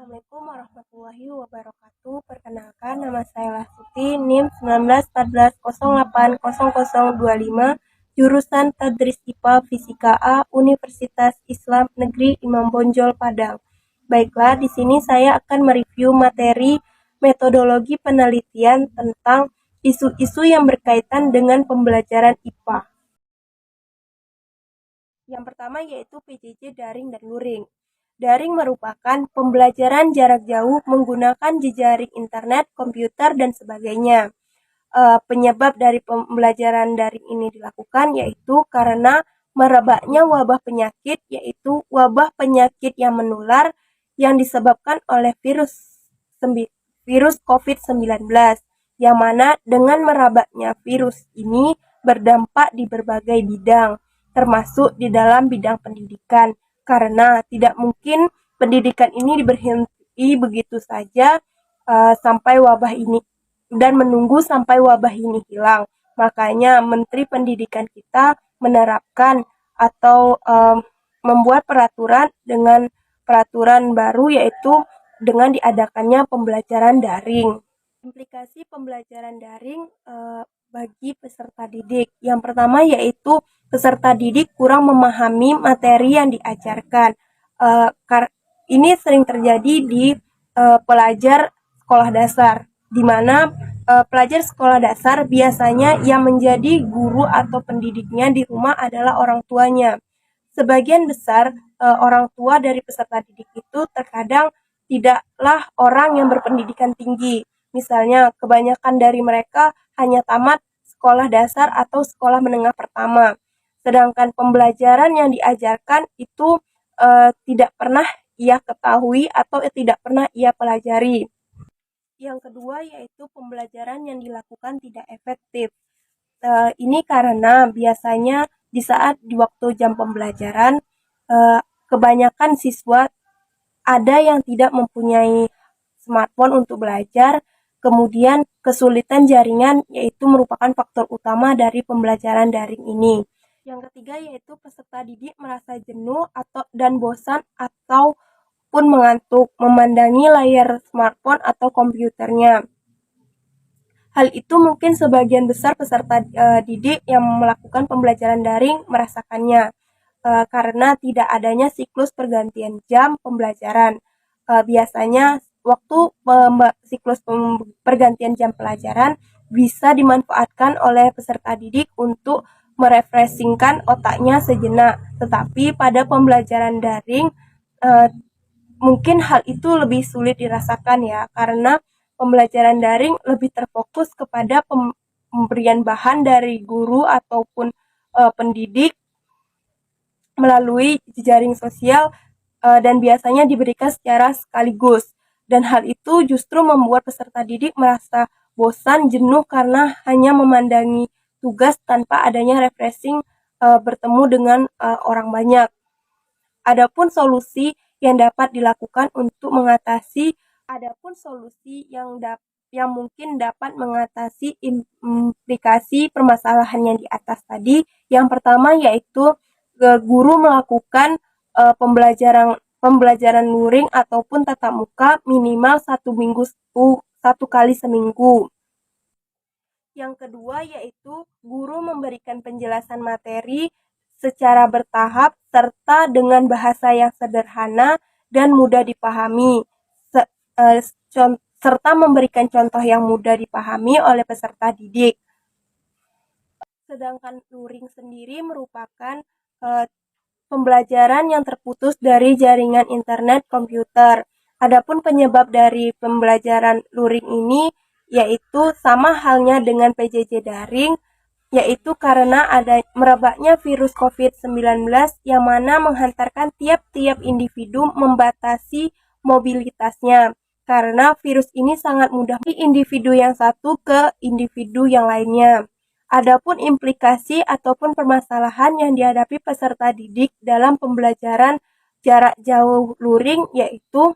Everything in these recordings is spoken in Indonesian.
Assalamualaikum warahmatullahi wabarakatuh. Perkenalkan, nama saya Lasuti, NIM 1914080025, jurusan Tadris IPA Fisika A, Universitas Islam Negeri Imam Bonjol Padang. Baiklah, di sini saya akan mereview materi metodologi penelitian tentang isu-isu yang berkaitan dengan pembelajaran IPA. Yang pertama yaitu PJJ daring dan luring. Daring merupakan pembelajaran jarak jauh menggunakan jejaring internet, komputer, dan sebagainya. Penyebab dari pembelajaran daring ini dilakukan yaitu karena merebaknya wabah penyakit, yaitu wabah penyakit yang menular yang disebabkan oleh virus COVID-19, yang mana dengan merebaknya virus ini berdampak di berbagai bidang, termasuk di dalam bidang pendidikan, karena tidak mungkin pendidikan ini berhenti begitu saja sampai wabah ini dan menunggu sampai wabah ini hilang. Makanya Menteri Pendidikan kita menerapkan atau membuat peraturan dengan peraturan baru, yaitu dengan diadakannya pembelajaran daring. Implikasi pembelajaran daring bagi peserta didik. Yang pertama yaitu peserta didik kurang memahami materi yang diajarkan. Ini sering terjadi di pelajar sekolah dasar, di mana pelajar sekolah dasar biasanya yang menjadi guru atau pendidiknya di rumah adalah orang tuanya. Sebagian besar orang tua dari peserta didik itu terkadang tidaklah orang yang berpendidikan tinggi. Misalnya, kebanyakan dari mereka hanya tamat sekolah dasar atau sekolah menengah pertama. Sedangkan pembelajaran yang diajarkan itu tidak pernah ia ketahui atau tidak pernah ia pelajari. Yang kedua yaitu pembelajaran yang dilakukan tidak efektif. Ini karena biasanya di saat di waktu jam pembelajaran, kebanyakan siswa ada yang tidak mempunyai smartphone untuk belajar, kemudian kesulitan jaringan yaitu merupakan faktor utama dari pembelajaran daring ini. Yang ketiga yaitu peserta didik merasa jenuh dan bosan ataupun mengantuk memandangi layar smartphone atau komputernya. Hal itu mungkin sebagian besar peserta didik yang melakukan pembelajaran daring merasakannya, karena tidak adanya siklus pergantian jam pembelajaran. Biasanya waktu siklus pergantian jam pelajaran bisa dimanfaatkan oleh peserta didik untuk merefreshingkan otaknya sejenak. Tetapi pada pembelajaran daring mungkin hal itu lebih sulit dirasakan ya, karena pembelajaran daring lebih terfokus kepada pemberian bahan dari guru ataupun pendidik melalui jejaring sosial dan biasanya diberikan secara sekaligus. Dan hal itu justru membuat peserta didik merasa bosan, jenuh karena hanya memandangi tugas tanpa adanya refreshing bertemu dengan orang banyak. Adapun solusi yang dapat dilakukan untuk mengatasi yang mungkin dapat mengatasi implikasi permasalahan yang di atas tadi. Yang pertama yaitu guru melakukan pembelajaran luring ataupun tatap muka minimal satu kali seminggu. Yang kedua yaitu guru memberikan penjelasan materi secara bertahap serta dengan bahasa yang sederhana dan mudah dipahami, serta memberikan contoh yang mudah dipahami oleh peserta didik. Sedangkan luring sendiri merupakan pembelajaran yang terputus dari jaringan internet komputer. Adapun penyebab dari pembelajaran luring ini yaitu sama halnya dengan PJJ daring, yaitu karena ada merebaknya virus COVID-19 yang mana menghantarkan tiap-tiap individu membatasi mobilitasnya, karena virus ini sangat mudah dari individu yang satu ke individu yang lainnya. Adapun implikasi ataupun permasalahan yang dihadapi peserta didik dalam pembelajaran jarak jauh luring yaitu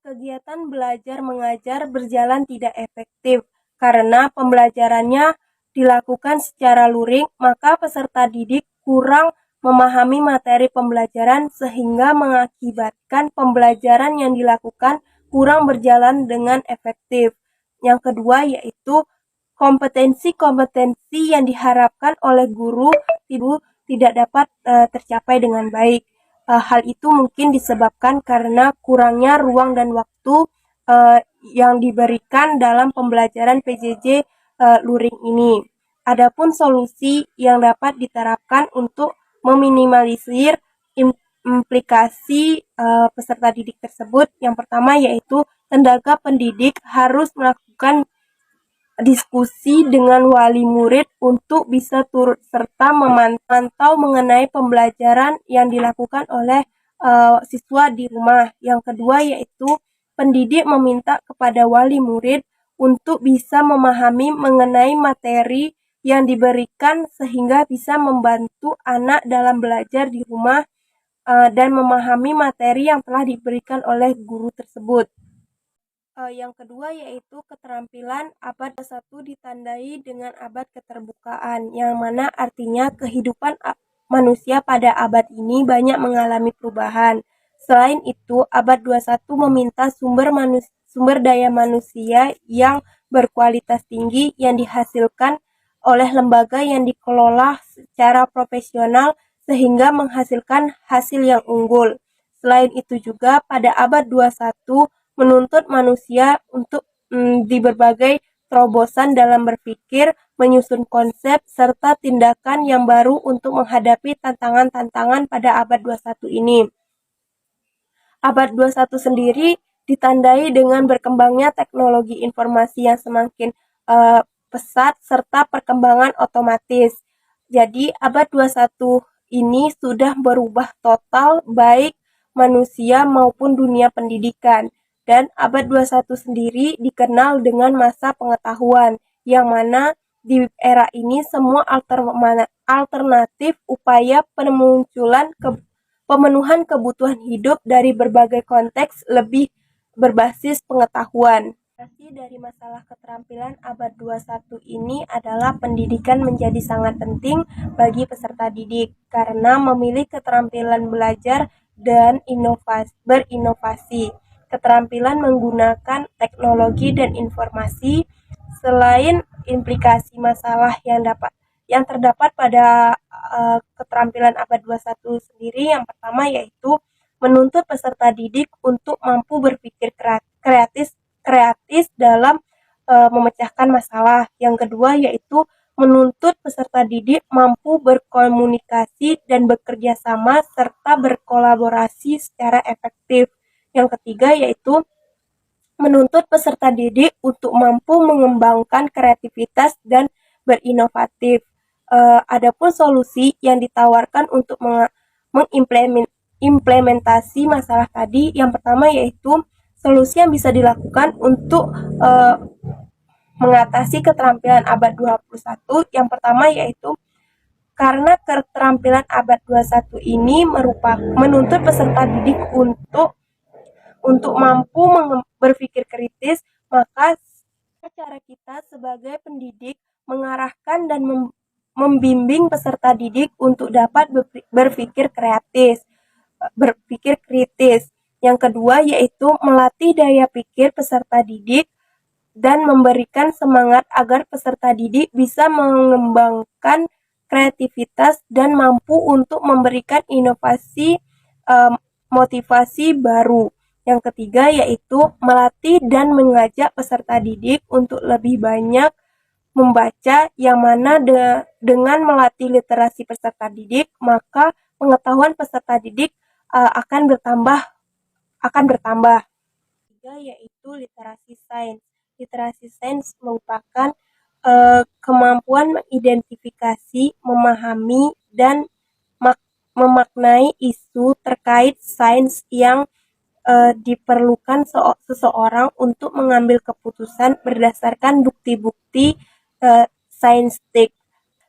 kegiatan belajar mengajar berjalan tidak efektif karena pembelajarannya dilakukan secara luring, maka peserta didik kurang memahami materi pembelajaran sehingga mengakibatkan pembelajaran yang dilakukan kurang berjalan dengan efektif. Yang kedua yaitu kompetensi-kompetensi yang diharapkan oleh guru tidak dapat tercapai dengan baik. Hal itu mungkin disebabkan karena kurangnya ruang dan waktu yang diberikan dalam pembelajaran PJJ luring ini. Adapun solusi yang dapat diterapkan untuk meminimalisir implikasi peserta didik tersebut, yang pertama yaitu tenaga pendidik harus melakukan diskusi dengan wali murid untuk bisa turut serta memantau mengenai pembelajaran yang dilakukan oleh siswa di rumah. Yang kedua yaitu pendidik meminta kepada wali murid untuk bisa memahami mengenai materi yang diberikan sehingga bisa membantu anak dalam belajar di rumah dan memahami materi yang telah diberikan oleh guru tersebut. Yang kedua yaitu keterampilan abad ke-1 ditandai dengan abad keterbukaan, yang mana artinya kehidupan manusia pada abad ini banyak mengalami perubahan. Selain itu, abad 21 meminta sumber daya manusia yang berkualitas tinggi yang dihasilkan oleh lembaga yang dikelola secara profesional sehingga menghasilkan hasil yang unggul. Selain itu juga pada abad 21 menuntut manusia untuk di berbagai terobosan dalam berpikir, menyusun konsep, serta tindakan yang baru untuk menghadapi tantangan-tantangan pada abad 21 ini. Abad 21 sendiri ditandai dengan berkembangnya teknologi informasi yang semakin pesat serta perkembangan otomatis. Jadi abad 21 ini sudah berubah total baik manusia maupun dunia pendidikan. Dan abad 21 sendiri dikenal dengan masa pengetahuan, yang mana di era ini semua alternatif upaya pemenuhan kebutuhan hidup dari berbagai konteks lebih berbasis pengetahuan. Dari masalah keterampilan abad 21 ini adalah pendidikan menjadi sangat penting bagi peserta didik karena memilih keterampilan belajar dan berinovasi. Keterampilan menggunakan teknologi dan informasi. Selain implikasi masalah yang terdapat pada keterampilan abad 21 sendiri, yang pertama yaitu menuntut peserta didik untuk mampu berpikir kreatif dalam memecahkan masalah. Yang kedua yaitu menuntut peserta didik mampu berkomunikasi dan bekerja sama serta berkolaborasi secara efektif. Yang ketiga yaitu menuntut peserta didik untuk mampu mengembangkan kreativitas dan berinovatif. Adapun solusi yang ditawarkan untuk mengimplementasi masalah tadi, yang pertama yaitu solusi yang bisa dilakukan untuk mengatasi keterampilan abad 21. Yang pertama yaitu karena keterampilan abad 21 ini menuntut peserta didik untuk mampu berpikir kritis, maka cara kita sebagai pendidik mengarahkan dan membimbing peserta didik untuk dapat berpikir kritis. Yang kedua yaitu melatih daya pikir peserta didik dan memberikan semangat agar peserta didik bisa mengembangkan kreativitas dan mampu untuk memberikan inovasi motivasi baru. Yang ketiga yaitu melatih dan mengajak peserta didik untuk lebih banyak membaca, yang mana dengan melatih literasi peserta didik, maka pengetahuan peserta didik akan bertambah. Ketiga yaitu literasi sains. Literasi sains merupakan kemampuan mengidentifikasi, memahami, dan memaknai isu terkait sains yang diperlukan seseorang untuk mengambil keputusan berdasarkan bukti-bukti saintik.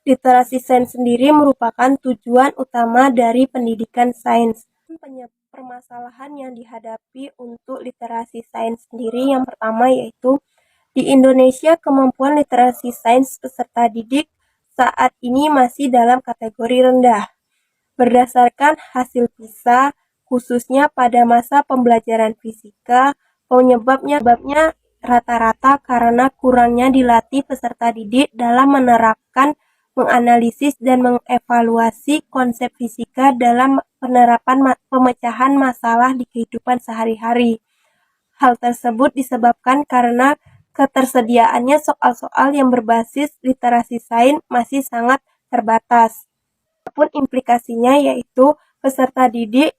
Literasi sains sendiri merupakan tujuan utama dari pendidikan sains. Permasalahan yang dihadapi untuk literasi sains sendiri, yang pertama yaitu di Indonesia kemampuan literasi sains peserta didik saat ini masih dalam kategori rendah. Berdasarkan hasil PISA, khususnya pada masa pembelajaran fisika, penyebabnya rata-rata karena kurangnya dilatih peserta didik dalam menerapkan, menganalisis, dan mengevaluasi konsep fisika dalam penerapan pemecahan masalah di kehidupan sehari-hari. Hal tersebut disebabkan karena ketersediaannya soal-soal yang berbasis literasi sains masih sangat terbatas. Adapun implikasinya yaitu peserta didik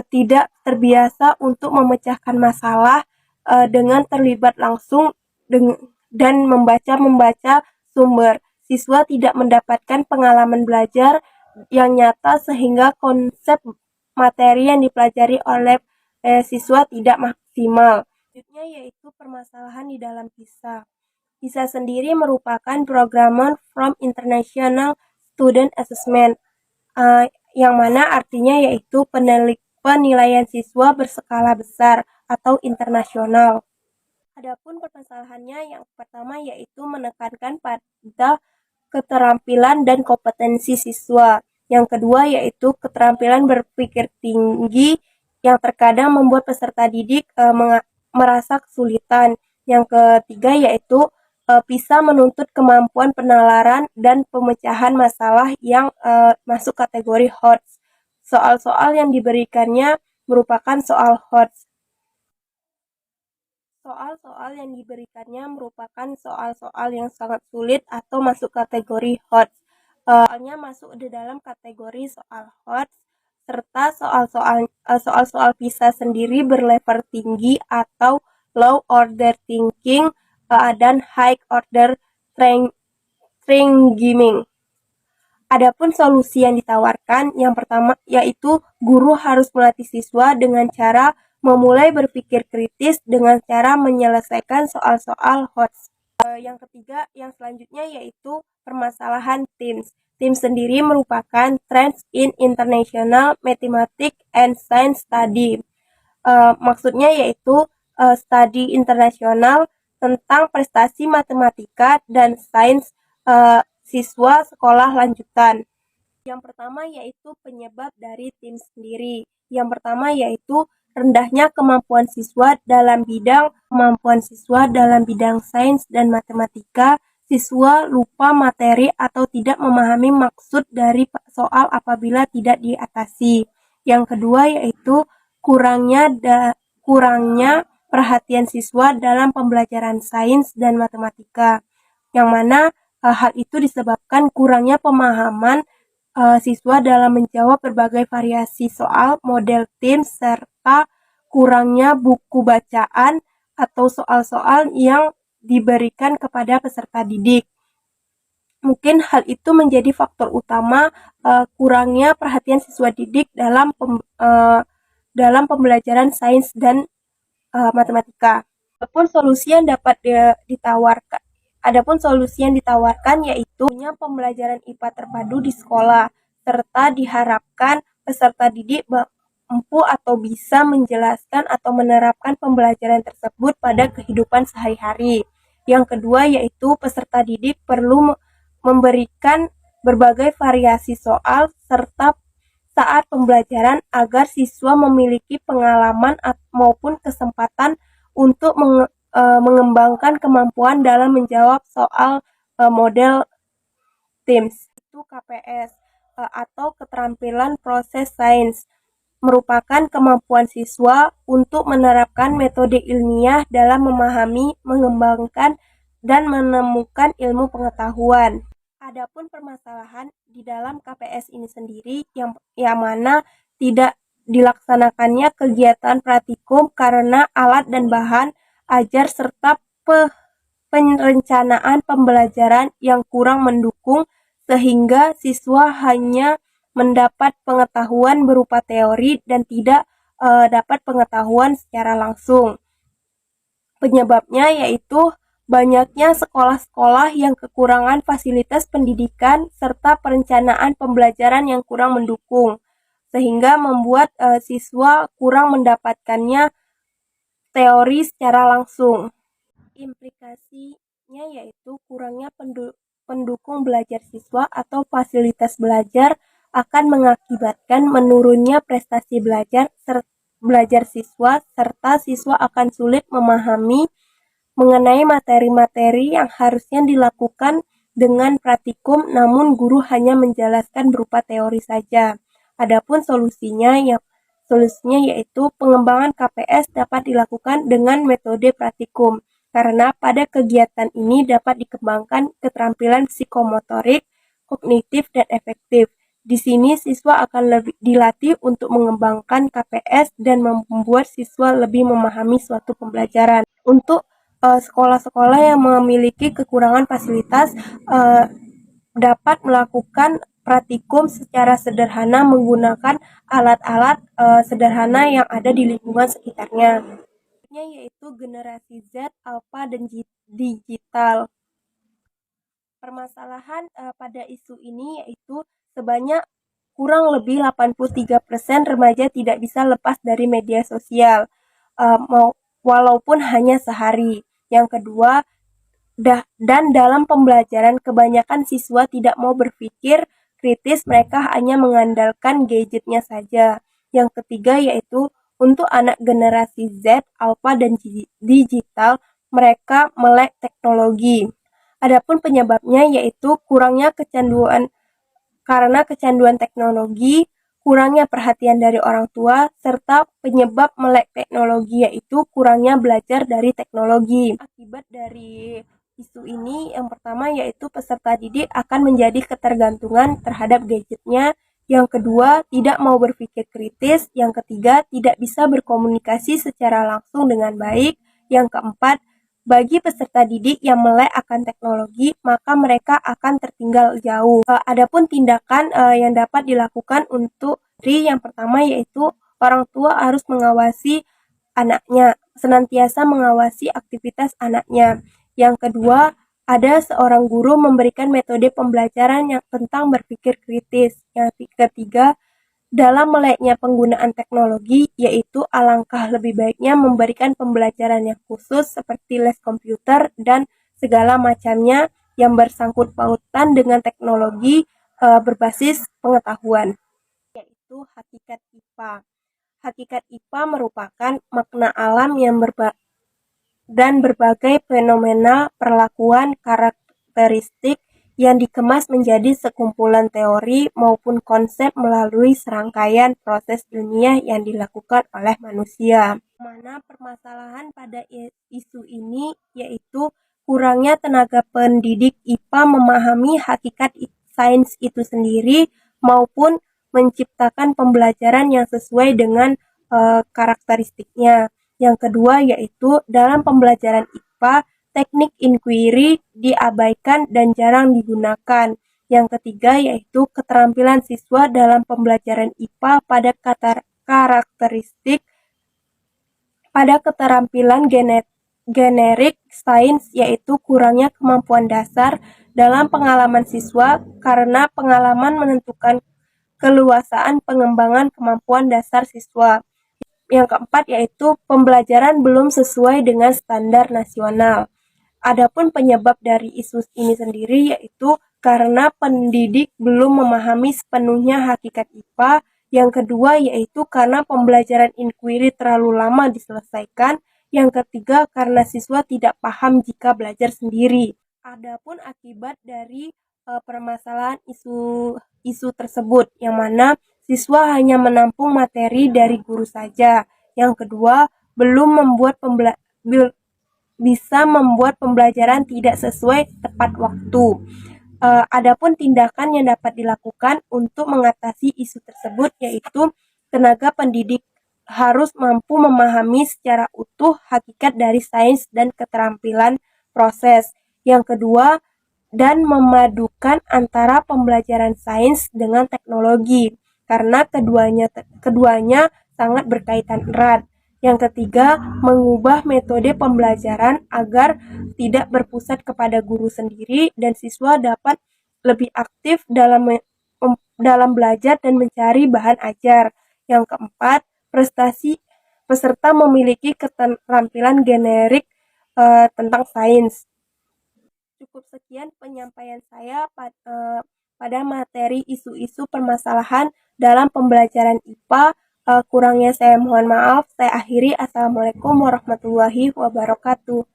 tidak terbiasa untuk memecahkan masalah dengan terlibat langsung dan membaca sumber. Siswa tidak mendapatkan pengalaman belajar yang nyata sehingga konsep materi yang dipelajari oleh siswa tidak maksimal. Selanjutnya yaitu permasalahan di dalam PISA. PISA sendiri merupakan Programme from International Student Assessment, yang mana artinya yaitu penilaian siswa berskala besar atau internasional. Adapun permasalahannya yang pertama yaitu menekankan pada keterampilan dan kompetensi siswa. Yang kedua yaitu keterampilan berpikir tinggi yang terkadang membuat peserta didik merasa kesulitan. Yang ketiga yaitu bisa menuntut kemampuan penalaran dan pemecahan masalah yang masuk kategori HOTS. Soal-soal yang diberikannya merupakan soal HOTS. Soal-soal yang diberikannya merupakan soal-soal yang sangat sulit atau masuk kategori HOTS. Soalnya masuk di dalam kategori soal HOTS, serta soal-soal PISA sendiri berlevel tinggi atau low order thinking dan high order thinking. Adapun solusi yang ditawarkan, yang pertama yaitu guru harus melatih siswa dengan cara memulai berpikir kritis dengan cara menyelesaikan soal-soal HOTS. Yang ketiga, yang selanjutnya yaitu permasalahan TIMSS. TIMSS sendiri merupakan Trends in International Mathematics and Science Study. Maksudnya yaitu studi internasional tentang prestasi matematika dan sains siswa sekolah lanjutan. Yang pertama yaitu penyebab dari TIMSS sendiri. Yang pertama yaitu rendahnya kemampuan siswa dalam bidang sains dan matematika. Siswa lupa materi atau tidak memahami maksud dari soal apabila tidak diatasi. Yang kedua yaitu kurangnya perhatian siswa dalam pembelajaran sains dan matematika. Yang mana hal itu disebabkan kurangnya pemahaman siswa dalam menjawab berbagai variasi soal model TIMSS serta kurangnya buku bacaan atau soal-soal yang diberikan kepada peserta didik. Mungkin hal itu menjadi faktor utama kurangnya perhatian siswa didik dalam pembelajaran sains dan matematika. Adapun solusi yang ditawarkan yaitu pembelajaran IPA terpadu di sekolah, serta diharapkan peserta didik mampu atau bisa menjelaskan atau menerapkan pembelajaran tersebut pada kehidupan sehari-hari. Yang kedua yaitu peserta didik perlu memberikan berbagai variasi soal serta saat pembelajaran agar siswa memiliki pengalaman maupun kesempatan untuk mengembangkan kemampuan dalam menjawab soal model TIMSS. Itu KPS atau keterampilan proses sains, merupakan kemampuan siswa untuk menerapkan metode ilmiah dalam memahami, mengembangkan, dan menemukan ilmu pengetahuan. Adapun permasalahan di dalam KPS ini sendiri yang mana tidak dilaksanakannya kegiatan praktikum karena alat dan bahan ajar serta perencanaan pembelajaran yang kurang mendukung sehingga siswa hanya mendapat pengetahuan berupa teori dan tidak dapat pengetahuan secara langsung. Penyebabnya yaitu banyaknya sekolah-sekolah yang kekurangan fasilitas pendidikan serta perencanaan pembelajaran yang kurang mendukung, sehingga membuat siswa kurang mendapatkannya teori secara langsung. Implikasinya yaitu kurangnya pendukung belajar siswa atau fasilitas belajar akan mengakibatkan menurunnya prestasi belajar siswa, serta siswa akan sulit memahami mengenai materi-materi yang harusnya dilakukan dengan praktikum, namun guru hanya menjelaskan berupa teori saja. Adapun solusinya yaitu pengembangan KPS dapat dilakukan dengan metode praktikum, karena pada kegiatan ini dapat dikembangkan keterampilan psikomotorik, kognitif, dan efektif. Di sini siswa akan lebih dilatih untuk mengembangkan KPS dan membuat siswa lebih memahami suatu pembelajaran. Untuk sekolah-sekolah yang memiliki kekurangan fasilitas dapat melakukan praktikum secara sederhana menggunakan alat-alat sederhana yang ada di lingkungan sekitarnya. Yaitu generasi Z, alpha, dan digital. Permasalahan pada isu ini yaitu sebanyak kurang lebih 83% remaja tidak bisa lepas dari media sosial, walaupun hanya sehari. Yang kedua, dan dalam pembelajaran kebanyakan siswa tidak mau berpikir kritis, mereka hanya mengandalkan gadgetnya saja. Yang ketiga yaitu untuk anak generasi Z, alpha, dan digital, mereka melek teknologi. Adapun penyebabnya yaitu karena kecanduan teknologi, kurangnya perhatian dari orang tua, serta penyebab melek teknologi yaitu kurangnya belajar dari teknologi. Akibat dari isu ini yang pertama yaitu peserta didik akan menjadi ketergantungan terhadap gadgetnya, yang kedua tidak mau berpikir kritis, yang ketiga tidak bisa berkomunikasi secara langsung dengan baik, yang keempat bagi peserta didik yang melek akan teknologi, maka mereka akan tertinggal jauh. Adapun tindakan yang dapat dilakukan untuk yang pertama yaitu orang tua harus mengawasi anaknya, senantiasa mengawasi aktivitas anaknya. Yang kedua, ada seorang guru memberikan metode pembelajaran yang tentang berpikir kritis. Yang ketiga, dalam meleknya penggunaan teknologi, yaitu alangkah lebih baiknya memberikan pembelajaran yang khusus seperti les komputer dan segala macamnya yang bersangkut pautan dengan teknologi berbasis pengetahuan, yaitu hakikat IPA. Hakikat IPA merupakan makna alam yang dan berbagai fenomena, perlakuan, karakteristik yang dikemas menjadi sekumpulan teori maupun konsep melalui serangkaian proses ilmiah yang dilakukan oleh manusia. Mana permasalahan pada isu ini yaitu kurangnya tenaga pendidik IPA memahami hakikat sains itu sendiri maupun menciptakan pembelajaran yang sesuai dengan karakteristiknya. Yang kedua yaitu dalam pembelajaran IPA, teknik inquiry diabaikan dan jarang digunakan. Yang ketiga yaitu keterampilan siswa dalam pembelajaran IPA pada keterampilan generik sains yaitu kurangnya kemampuan dasar dalam pengalaman siswa karena pengalaman menentukan keluasaan pengembangan kemampuan dasar siswa. Yang keempat yaitu pembelajaran belum sesuai dengan standar nasional. Adapun penyebab dari isu ini sendiri yaitu karena pendidik belum memahami sepenuhnya hakikat IPA. Yang kedua yaitu karena pembelajaran inquiry terlalu lama diselesaikan. Yang ketiga karena siswa tidak paham jika belajar sendiri. Adapun akibat dari permasalahan isu tersebut yang mana siswa hanya menampung materi dari guru saja. Yang kedua, bisa membuat pembelajaran tidak sesuai tepat waktu. Adapun tindakan yang dapat dilakukan untuk mengatasi isu tersebut yaitu tenaga pendidik harus mampu memahami secara utuh hakikat dari sains dan keterampilan proses. Yang kedua, dan memadukan antara pembelajaran sains dengan teknologi karena keduanya sangat berkaitan erat. Yang ketiga, mengubah metode pembelajaran agar tidak berpusat kepada guru sendiri dan siswa dapat lebih aktif dalam belajar dan mencari bahan ajar. Yang keempat, peserta memiliki keterampilan generik tentang sains. Cukup sekian penyampaian saya pada materi isu-isu permasalahan dalam pembelajaran IPA. Kurangnya saya mohon maaf. Saya akhiri. Assalamualaikum warahmatullahi wabarakatuh.